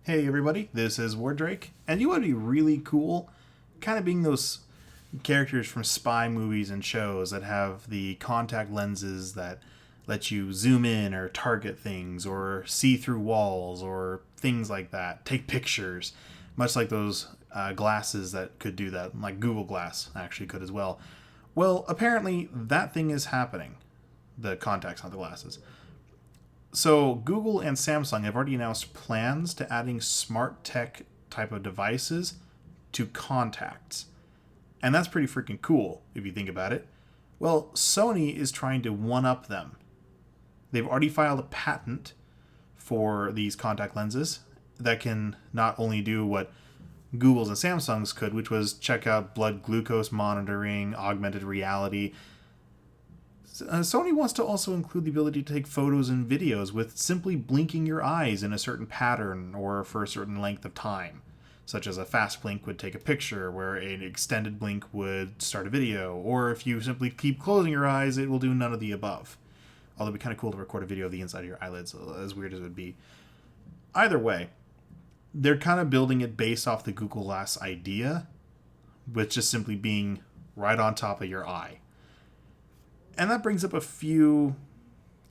Hey everybody, this is Wardrake, and you would be really cool kind of being those characters from spy movies and shows that have the contact lenses that let you zoom in or target things or see through walls or things like that. Take pictures, much like those glasses that could do that, like Google Glass actually could as well. Well, apparently that thing is happening. The contacts, not the glasses. So Google and Samsung have already announced plans to adding smart tech type of devices to contacts. And that's pretty freaking cool if you think about it. Well, Sony is trying to one up them. They've already filed a patent for these contact lenses that can not only do what Google's and Samsung's could, which was check out blood glucose monitoring, augmented reality. Sony wants to also include the ability to take photos and videos with simply blinking your eyes in a certain pattern or for a certain length of time, such as a fast blink would take a picture, where an extended blink would start a video, or if you simply keep closing your eyes, it will do none of the above. Although it'd be kind of cool to record a video of the inside of your eyelids, as weird as it would be. Either way, they're kind of building it based off the Google Glass idea, with just simply being right on top of your eye. And that brings up a few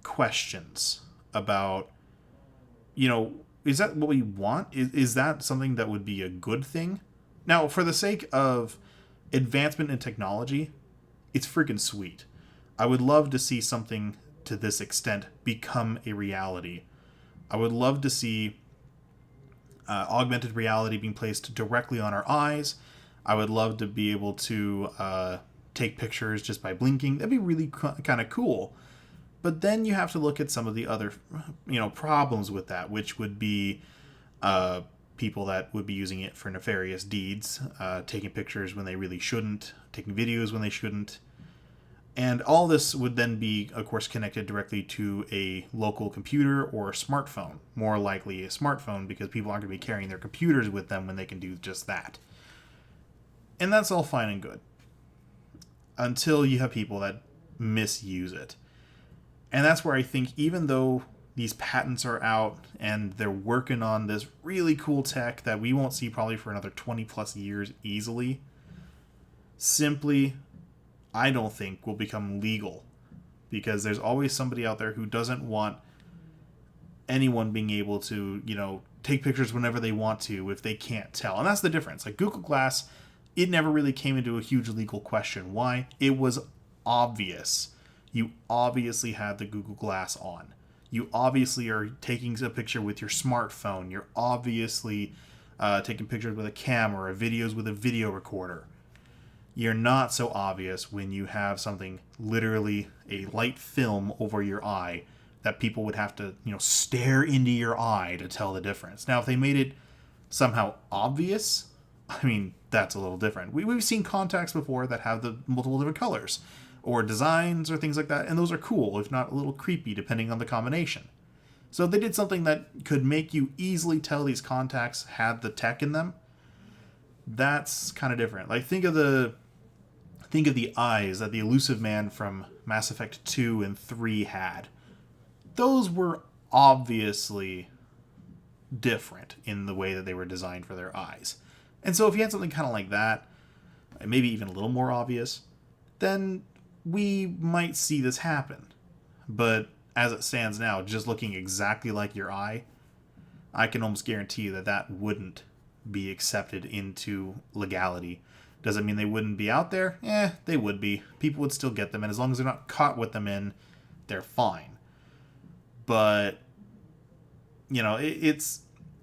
questions about, is that what we want? Is that something that would be a good thing? Now, for the sake of advancement in technology, it's freaking sweet. I would love to see something to this extent become a reality. I would love to see augmented reality being placed directly on our eyes. I would love to be able to take pictures just by blinking. That'd be really kind of cool. But then you have to look at some of the other, problems with that, which would be people that would be using it for nefarious deeds, taking pictures when they really shouldn't, taking videos when they shouldn't. And all this would then be, of course, connected directly to a local computer or a smartphone. More likely a smartphone, because people aren't going to be carrying their computers with them when they can do just that. And that's all fine and good, until you have people that misuse it. And that's where I think, even though these patents are out and they're working on this really cool tech that we won't see probably for another 20 plus years easily, simply, I don't think will become legal. Because there's always somebody out there who doesn't want anyone being able to, take pictures whenever they want to if they can't tell. And that's the difference. Like Google Glass, it never really came into a huge legal question. Why? It was obvious. You obviously had the Google Glass on. You obviously are taking a picture with your smartphone. You're obviously taking pictures with a camera, or videos with a video recorder. You're not so obvious when you have something, literally a light film over your eye, that people would have to, stare into your eye to tell the difference. Now, if they made it somehow obvious, that's a little different. We've seen contacts before that have the multiple different colors or designs or things like that, and those are cool, if not a little creepy, depending on the combination. So if they did something that could make you easily tell these contacts had the tech in them, that's kind of different. Like, think of the eyes that the Elusive Man from Mass Effect 2 and 3 had. Those were obviously different in the way that they were designed for their eyes. And so if you had something kind of like that, maybe even a little more obvious, then we might see this happen. But as it stands now, just looking exactly like your eye, I can almost guarantee that wouldn't be accepted into legality. Does it mean they wouldn't be out there? They would be. People would still get them, and as long as they're not caught with them in, they're fine. But,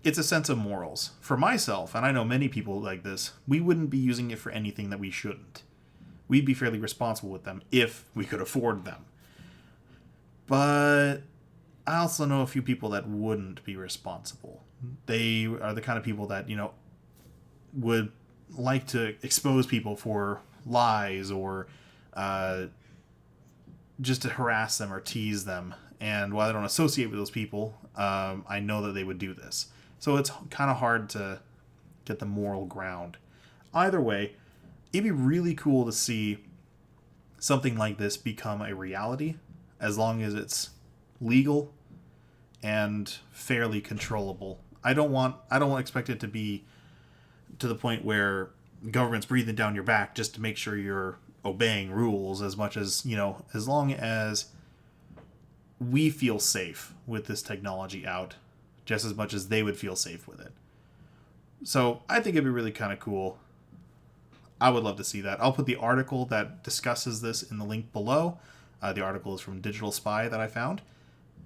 it's a sense of morals. For myself, and I know many people like this, we wouldn't be using it for anything that we shouldn't. We'd be fairly responsible with them if we could afford them. But I also know a few people that wouldn't be responsible. They are the kind of people that, would like to expose people for lies or just to harass them or tease them. And while I don't associate with those people, I know that they would do this. So it's kind of hard to get the moral ground. Either way, it'd be really cool to see something like this become a reality, as long as it's legal and fairly controllable. I don't expect it to be to the point where government's breathing down your back just to make sure you're obeying rules, as much as, as long as we feel safe with this technology out, just as much as they would feel safe with it. So I think it'd be really kind of cool. I would love to see that. I'll put the article that discusses this in the link below. The article is from Digital Spy that I found.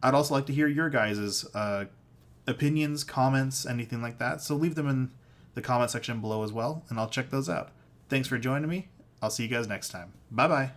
I'd also like to hear your guys' opinions, comments, anything like that. So leave them in the comment section below as well, and I'll check those out. Thanks for joining me. I'll see you guys next time. Bye-bye.